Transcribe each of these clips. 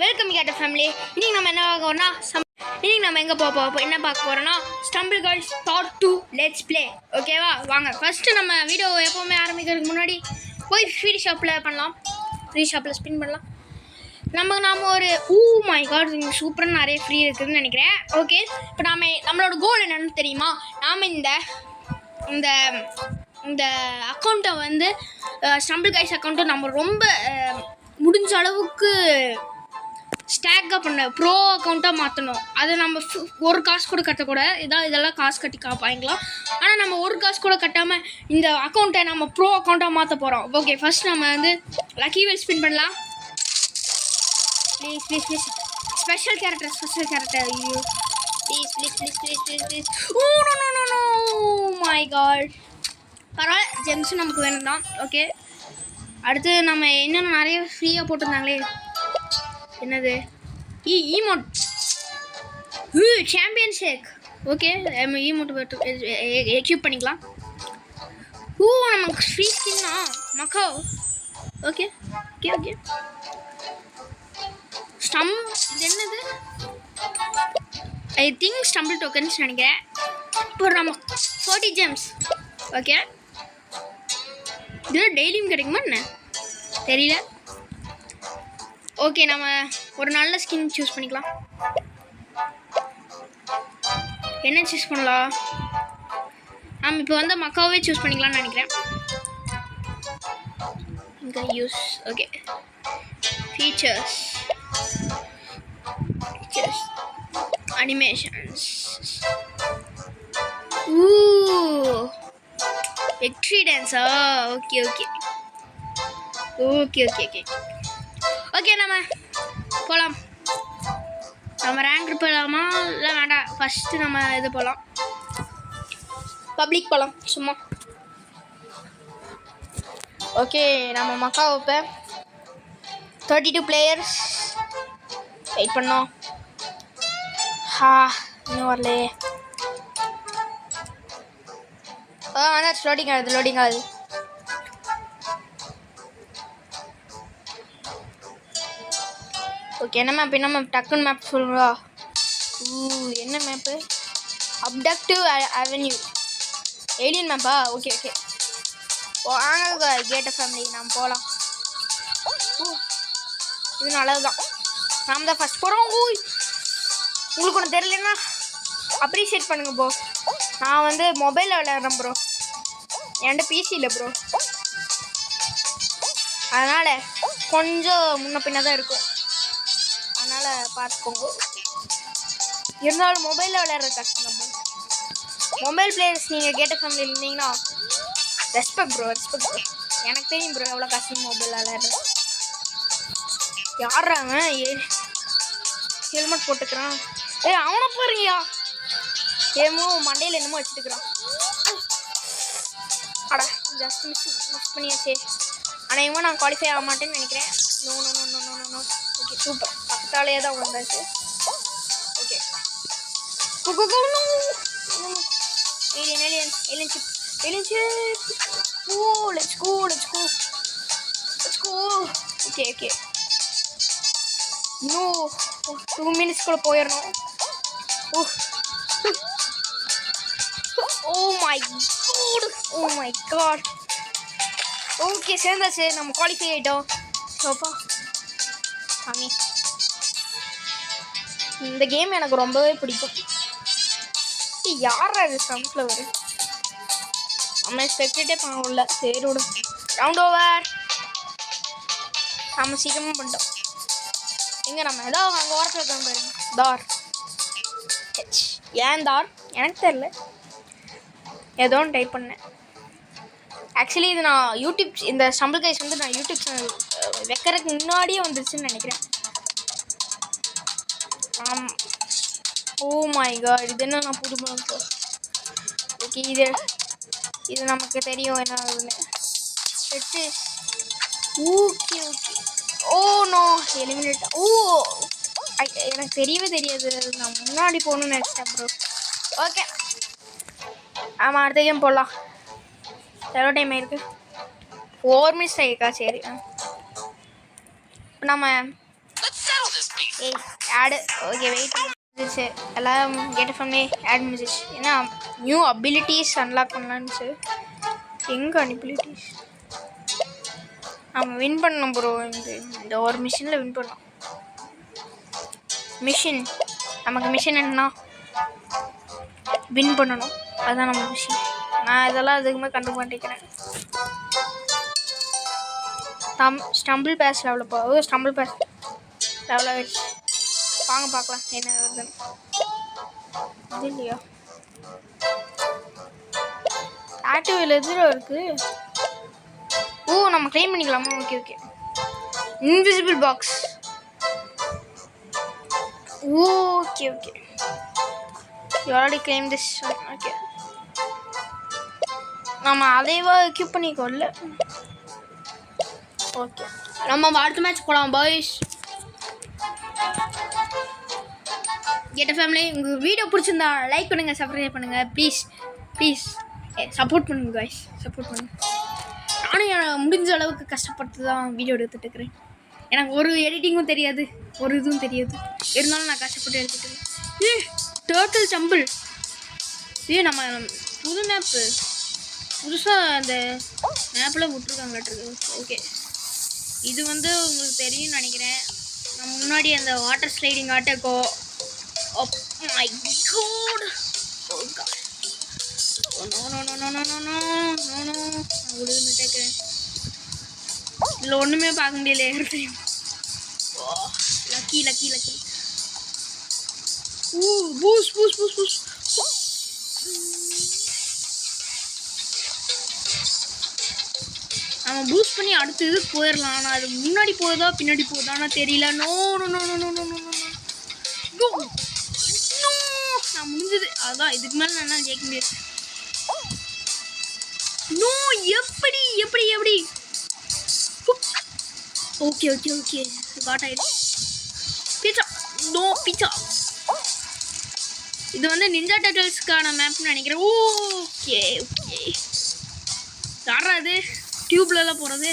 Welcome கேட்ட family. இன்னைக்கு நம்ம என்ன பார்க்க போறோம்னா இன்னைக்கு நம்ம எங்கே என்ன பார்க்க போகிறோம்னா stumble girls part 2 let's play. ஓகேவா? வாங்க ஃபஸ்ட்டு நம்ம வீடியோ எப்போவுமே ஆரம்பிக்கிறதுக்கு முன்னாடி போய் ஃப்ரீ ஷாப்பில் பண்ணலாம். ஃப்ரீ ஷாப்பில் ஸ்பின் பண்ணலாம். நாம ஒரு மை காட் இங்கே சூப்பராக நிறைய ஃப்ரீ இருக்குதுன்னு நினைக்கிறேன். ஓகே, இப்போ நம்மளோட கோல் என்னென்னு தெரியுமா? நாம் இந்த இந்த அக்கௌண்ட்டை வந்து ஸ்டம்பிள் கைஸ் அக்கௌண்ட்டை நம்ம ரொம்ப முடிஞ்ச அளவுக்கு ஸ்டாக்காக பண்ண ப்ரோ அக்கௌண்ட்டாக மாற்றணும். அதை நம்ம ஒரு காசு கூட கட்டக்கூட இதெல்லாம் காசு கட்டி வாங்கிக்கலாம். ஆனால் நம்ம ஒரு காசு கூட கட்டாமல் இந்த அக்கௌண்ட்டை நம்ம ப்ரோ அக்கௌண்ட்டாக மாற்ற போகிறோம். ஓகே, ஃபஸ்ட் நம்ம வந்து லக்கி வேல் ஸ்பின் பண்ணலாம். Please please please special character ஐயோ please please please please please please oh no my god. பரவாயில்ல, ஜெம்ஸும் நமக்கு வேணும் தான். ஓகே, அடுத்து நம்ம என்னென்ன நிறைய ஃப்ரீயாக போட்டிருந்தாங்களே, என்னது ஈமோட் சாம்பியன் ஷேக். ஓகே, நம்ம ஈமோட் எக்யூப் பண்ணிக்கலாம். நமக்கு ஃப்ரீ ஸ்கின்னா மக்கா. ஓகே ஓகே ஓகே இது என்னது? ஐ திங்க் ஸ்டம்பிள் டோக்கன்ஸ் நினைக்கிறேன். இப்போ நம்ம 40 ஜெம்ஸ். ஓகே, இது டெய்லியும் கிடைக்குமா என்ன தெரியல. ஓகே, நம்ம ஒரு நல்ல ஸ்கின் சூஸ் பண்ணிக்கலாம். என்ன சூஸ் பண்ணலாம்? நம்ம இப்போ வந்து மக்காவே சூஸ் பண்ணிக்கலாம்னு நினைக்கிறேன். இங்கே use. Okay, features animations victory டான்ஸா? Okay okay okay okay okay okay நம்ம போகலாம். நம்ம ரேங்க் போகலாமா இல்லை வேண்டாம்? ஃபஸ்ட்டு நம்ம இது போகலாம், பப்ளிக் போகலாம் சும்மா. ஓகே, நம்ம மக்கா இப்போ 32 பிளேயர்ஸ் வெயிட் பண்ணோம். இன்னும் வரலையே. ஆனால் லோடிங் ஆகுது. ஓகே, என்ன மேப் டக்குன்னு மேப் சொல்லுங்களா? என்ன மேப்பு? அப்டக்டிவ் அவென்யூ ஏலியன் மேப்பா? ஓகே ஓகே வாங்க கேட்ட ஃபேமிலி நாம் போகலாம். இது நல்லதுதான். நாம் தான் ஃபஸ்ட் போகிறோம். உங்களுக்கு ஒன்று தெரியலன்னா அப்ரிஷியேட் பண்ணுங்க ப்ரோ. நான் வந்து மொபைலில் விளையாடுறேன் ப்ரோ, என்கிட்ட பிசி இல்லை ப்ரோ. அதனால் கொஞ்சம் முன்ன பின்ன தான் இருக்கும், அதனால் பார்த்துக்கோங்க. இருந்தாலும் மொபைலில் விளையாடுற கஷ்டம் தான் ப்ரோ. மொபைல் பிளேயர்ஸ் நீங்கள் கேட்ட ஃபேமிலியில் இருந்தீங்கன்னா ரெஸ்பெக்ட் ப்ரோ. எனக்கு தெரியும் ப்ரோ எவ்வளோ கஷ்டம் மொபைலில் விளையாடுறது. யாராங்க ஹெல்மெட் போட்டுக்கிறான்? அவனை போறீங்கயா? ஏமோ மண்டையில் என்னமோ வச்சுட்டுக்கிறான். அடா ஜஸ்ட் மிஸ் பண்ணியாச்சே. ஆனால் இவன் நான் குவாலிஃபை ஆக மாட்டேன்னு நினைக்கிறேன். No no no no no no okay, super. பக்கத்தாலேயே தான் வந்தாச்சு. Okay, alien ship. Let's go. Okay okay, இன்னும் 2 மினிட்ஸ் கூட போயிடணும். Oh my god. ஓகே, சேர்ந்தாச்சு. நம்ம குவாலிஃபை ஆகிட்டோம். சோப்பா சாமி, இந்த கேம் எனக்கு ரொம்பவே பிடிக்கும். யாரா இது சன்ஃப்ளவர்? நம்ம எக்ஸ்பெக்டே பண்ணல. சரி விடு, ரவுண்ட் ஓவர். நம்ம சீக்கிரமாக பண்ணிட்டோம். எங்கே நம்ம ஏதோ அங்கே ஓரத்தில் இருக்கோம் பாருங்க. தார் ஏன் தார் எனக்கு தெரில, ஏதோ ஒன்று டைப் பண்ணேன். ஆக்சுவலி இது நான் யூடியூப், இந்த ஸ்டம்பிள் கைஸ் வந்து நான் யூடியூப் சேனல் வைக்கிறதுக்கு முன்னாடியே வந்துருச்சுன்னு நினைக்கிறேன். ஓ மை காட், இது என்ன நான் புது சார். ஓகே, இது நமக்கு தெரியும் என்ன ஆகுதுன்னு. Okay okay oh no eliminate. எனக்கு தெரியவே தெரியாது. நான் முன்னாடி போகணும்னு நினச்சிட்டேன் ப்ரோ. ஓகே, ஆமாம், அடுத்த கேம் போடலாம். எவ்வளோ டைம் ஆயிருக்கு? 4 மினிட்ஸ் ஆயிருக்கா? சரி, நம்ம ஆடு. ஓகே, வெயிட் முடிஞ்சிச்சு. எல்லாம் கேட்ட ஃபேமிலி ஆட் முடிஞ்சிச்சு. ஏன்னா நியூ அபிலிட்டிஸ் அன்லாக் பண்ணலான்ச்சு. எங்கே அபிலிட்டிஸ்? நம்ம வின் பண்ணணும் ப்ரோ. இந்த ஒரு மிஷினில் வின் பண்ணோம். மிஷின் நமக்கு மிஷின் என்னன்னா வின் பண்ணணும். அதுதான் நம்ம மிஷின். நான் இதெல்லாம் எதுக்குமே கண்டு மாட்டேங்கிறேன். ஸ்டம்பிள் பேஸ் லெவலில் போகுது. ஸ்டம்பிள் பேஸ் லெவலில் ஆகிடுச்சு. வாங்க பார்க்கலாம் என்ன வருதுன்னு. இது இல்லையா? ஆக்டிவில் எதிரோ இருக்குது. ஓ, நம்ம க்ளைம் பண்ணிக்கலாமா? Okay okay. Invisible box. Okay okay, you already claim this. Okay, நம்ம அதைவா எக்யூப் பண்ணிக்கோல்ல. ஓகே, நம்ம அடுத்த மேட்ச் போகலாம் பாய்ஸ். கேட்ட ஃபேமிலி, உங்கள் வீடியோ பிடிச்சிருந்தா லைக் பண்ணுங்கள், சப்ஸ்கிரைப் பண்ணுங்கள். ப்ளீஸ் ப்ளீஸ் சப்போர்ட் பண்ணுங்கள் காய்ஸ், சப்போர்ட் பண்ணுங்கள். நானும் முடிஞ்ச அளவுக்கு கஷ்டப்பட்டு தான் வீடியோ எடுத்துகிட்டு இருக்கிறேன். எனக்கு ஒரு எடிட்டிங்கும் தெரியாது, ஒரு இதுவும் தெரியாது. இருந்தாலும் நான் கஷ்டப்பட்டு எடுத்துகிட்டு. டர்ட்டில் சம்பிள். நம்ம புது மேப்பு புதுசாக அந்த மேப்பில் விட்ருக்காங்களாட்டிருக்கு. ஓகே, இது உங்களுக்கு தெரியும்னு நினைக்கிறேன். நான் முன்னாடி அந்த வாட்டர் ஸ்லைடிங் ஆட்டக்கோ. Oh my god! Oh god! Oh no no no no no no no no no! நான் விழுந்துட்டேன். இதில் ஒன்றுமே பார்க்க முடியல. ஏறுறேன். ஓ, லக்கி லக்கி லக்கி. பூஸ் பூஸ் பூஸ் பூஸ். நம்ம பூஸ்ட் பண்ணி அடுத்த இதுக்கு போயிடலாம். ஆனால் அது முன்னாடி போகுதா பின்னாடி போகுதான்னு தெரியல. No no no no no no no no. நான் முடிஞ்சது அதான். இதுக்கு மேலே நான் ஜெயிக்க முடியாது. நோ, எப்படி எப்படி எப்படி? ஓகே ஓகே ஓகே, காட் ஆயிடுச்சு. பீச்சா, நோ பீச்சா. இது நிஞ்சா டர்ட்டில்ஸ்க்கான மேப்னு நினைக்கிறேன். ஓகே ஓகே, யாரா அது டியூப்லலாம் போகிறது?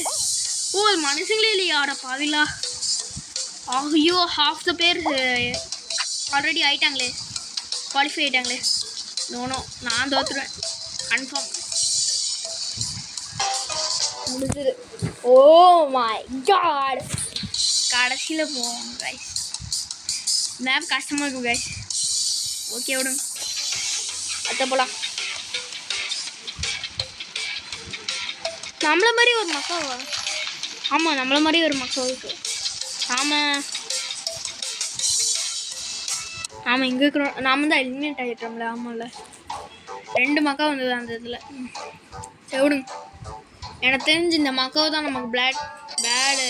ஓ, அது மனுஷங்களே இல்லையா? ஆட பாவிலா. ஐயோ, ஹாஃப் த பேர் ஆல்ரெடி ஆயிட்டாங்களே, குவாலிஃபை ஆகிட்டாங்களே. நோ, நான் தோற்றுருவேன் கன்ஃபார்ம். முடிஞ்சது. ஓ மை காட், கடைசியில் போவோம் கைஸ். மேப் கஷ்டமாக இருக்கும் கைஸ். ஓகே, விடுங்க, அடுத்த போகலாம். நம்மளை மாதிரி ஒரு மக்கள். ஆமாம், நம்மளை மாதிரி ஒரு மக்கள் இருக்கு. ஆமாம், இங்கே இருக்கிறோம். நாம் தான் எலிமினேட் ஆகிட்டோம்ல. ஆமாம்ல, 2 மக்கா வந்தது அந்த இதில். சரி விடுங்க. எனக்கு தெரிஞ்சு இந்த மக்காவை தான் நமக்கு பேடு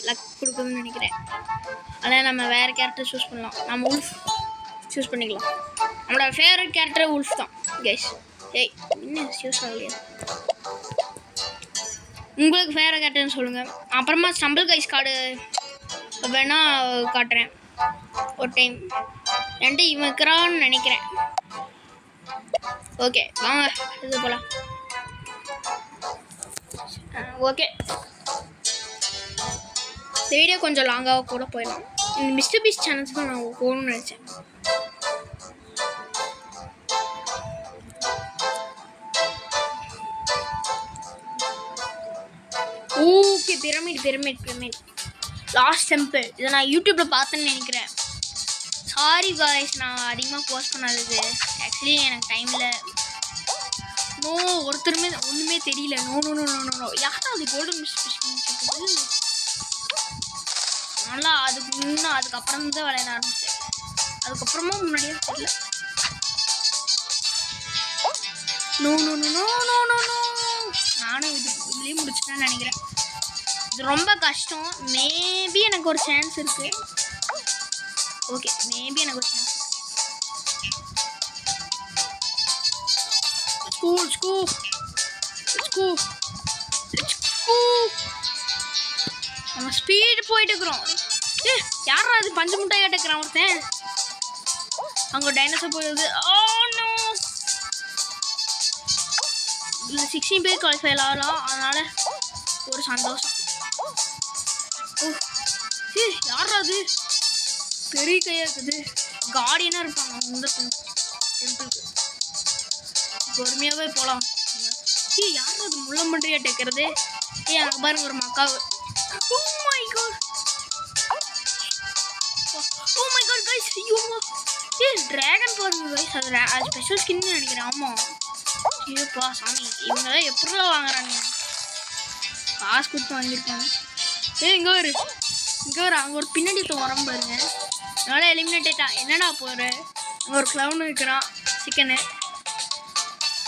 லக் கொடுக்குதுன்னு நினைக்கிறேன். அதனால் நம்ம வேறு கேரக்டர் சூஸ் பண்ணலாம். நம்ம உல்ஃப் சூஸ் பண்ணிக்கலாம். நம்மளோட ஃபேவரட் கேரக்டர் உல்ஃப் தான் கைஸ். இன்னும் சூஸ் ஆகலையா? உங்களுக்கு ஃபேவரட் கேரக்டர்னு சொல்லுங்கள். அப்புறமா ஸ்டம்பிள் கைஸ் கார்டு வேணால் காட்டுறேன் ஒரு டைம். ரெண்டு இவன் இருக்கிறான்னு நினைக்கிறேன். ஓகே, வாங்க இது போகலாம். ஓகே, இந்த வீடியோ கொஞ்சம் லாங்காக கூட போயிடலாம். இந்த மிஸ்டர் பீஸ்ட் சேனல்ஸ் தான் நான் போகணும்னு நினச்சேன். Okay, pyramid last temple. இதை நான் யூடியூப்பில் பார்த்தேன்னு நினைக்கிறேன். சாரி காய்ஸ், நான் அதிகமாக போஸ்ட் பண்ணாதது. ஆக்சுவலி எனக்கு டைமில் ஒருத்தருமே ஒன்றுமே தெரியல. நோ யாரும் அது கோல்டன் மிஸ்டர் நல்லா அதுக்கப்புறம் தான் விளையாட ஆரம்பிச்சேன். அதுக்கப்புறமா முன்னாடியே தெரியல. நானும் இதுலேயே முடிச்சுட்டேன்னு நினைக்கிறேன். இது ரொம்ப கஷ்டம். மேபி எனக்கு ஒரு சான்ஸ் இருக்குது. ஓகே, மேபி எனக்கு ஒரு சான்ஸ். Let's go. நம்ம ஸ்பீடு போயிட்டு இருக்கிறோம். யாரா அது பஞ்சு முட்டாய் கேட்டுக்கிறான் ஒருத்தன். அங்கே டைனோசர் போயிடுது. ஓ நோ, 16 பேர் குவாலிஃபை ஆகலாம், அதனால ஒரு சந்தோஷம். யாரா அது பெரிய கையா இருக்குது, கார்டியனா இருப்பாங்க இந்த டெம்பிளுக்கு. பொறுமையாவே போகலாம். யார் அது முள்ளம்பன்றியா டேக்கிறது? அங்கே பாருங்க ஒரு macaw. Oh my God, oh my God guys, dragon பாருங்க கைஸ், அது ஸ்பெஷல் ஸ்கின்னு நினைக்கிறேன். ஆமாம், ஐயோப்பா சாமி, இவங்கெல்லாம் எப்படிலாம் வாங்குறாங்க? காசு கொடுத்து வாங்கியிருப்பாங்க. இங்கே ஒரு அங்கே ஒரு பின்னாடி வரம் பாருங்க. அதனால எலிமினேட் ஆகிட்டான். என்னடா போகிற, அங்கே ஒரு க்ளவுன் இருக்கிறான், சிக்கனு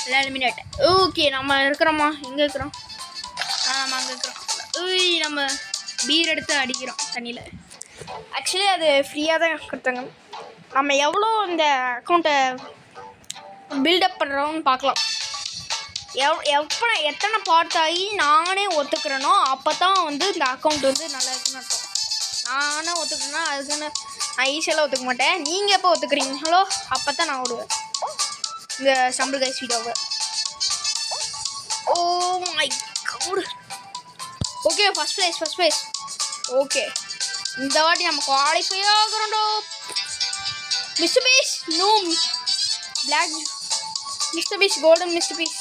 எல்லாம் எலிமினேட். ஓகே, நம்ம இருக்கிறோமா? எங்கே இருக்கிறோம்? நம்ம அங்கே இருக்கிறோம். நம்ம பீர் எடுத்து அடிக்கிறோம் தண்ணியில். ஆக்சுவலி அது ஃப்ரீயாக தான் கொடுத்தாங்க. நம்ம எவ்வளோ இந்த அக்கௌண்ட்டை பில்டப் பண்ணுறோம்னு பார்க்கலாம். எத்தனை பார்ட் ஆகி நானே ஒத்துக்கிறேனோ அப்போ தான் வந்து இந்த அக்கௌண்ட் வந்து நல்லா இருக்குன்னு அர்த்தம். நானே ஒத்துக்கிறேன்னா அதுக்குன்னு நான் ஈஸியெல்லாம் ஒத்துக்க மாட்டேன். நீங்கள் எப்போ ஒத்துக்கிறீங்களோ அப்போ தான் நான் விடுவேன் இந்த ஸ்டம்பிள் கைஸ் வீடியோவை. Oh my god. Okay, first place. Okay, இந்த வாட்டி நம்ம குவாலிஃபை ஆகிறோம்டோ. Mister peace no, black mister peace, golden mister peace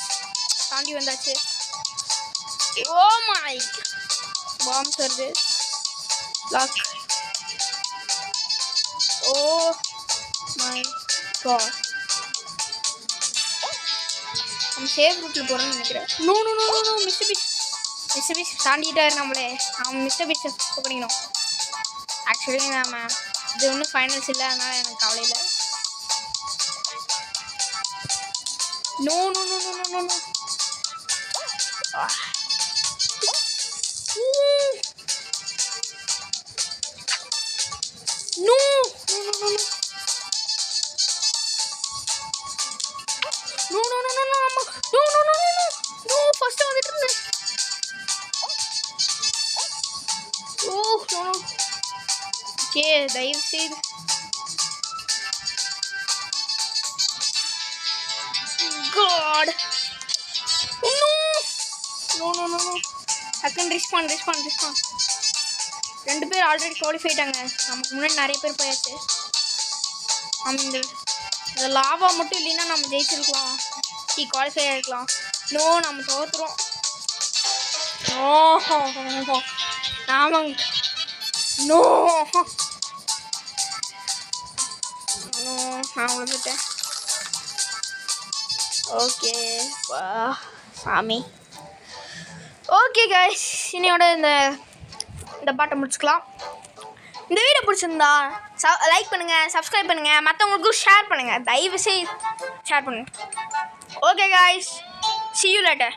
தாண்டி வந்தாச்சு. ஓ மை பாம்ஸ் வருது. லாக். ஓ மை காட், நம்ம சேஃப் ரூட்டில் போகிறோம்னு நினைக்கிறேன். நோ மிஸ்டர் பீஸ் தாண்டிட்டாரு நம்மளே. நம்ம மிஸ்டர் பீஸை பண்ணிக்கணும். ஆக்சுவலி நம்ம இது ஒன்றும் ஃபைனல்ஸ் இல்லை, அதனால் எனக்கு கவலை இல்லை. நோ ஃபர்ஸ்ட் வந்துட்டு இருந்தேன். ஓகே, தயவு செய்து God. No. Second respawn. 2 பேர் ஆல்ரெடி குவாலிஃபை ஆயிட்டாங்க. நமக்கு முன்னாடி நிறைய பேர் போயாச்சு. இந்த லாவா மட்டும் இல்லைன்னா நம்ம ஜெயிச்சிருக்கலாம், குவாலிஃபை ஆகிருக்கலாம். நம்ம தோற்றுறோம். ஆமாங்க. நான் விழுந்துட்டேன். ஓகே சாமி. ஓகே கைஸ், இன்னையோட இந்த பாட்டை முடிச்சுக்கலாம். இந்த வீடியோ பிடிச்சிருந்தா லைக் பண்ணுங்கள், சப்ஸ்கிரைப் பண்ணுங்கள், மற்றவங்களுக்கும் ஷேர் பண்ணுங்கள். தயவு செய்து ஷேர் பண்ணுங்கள். Okay guys, see you later.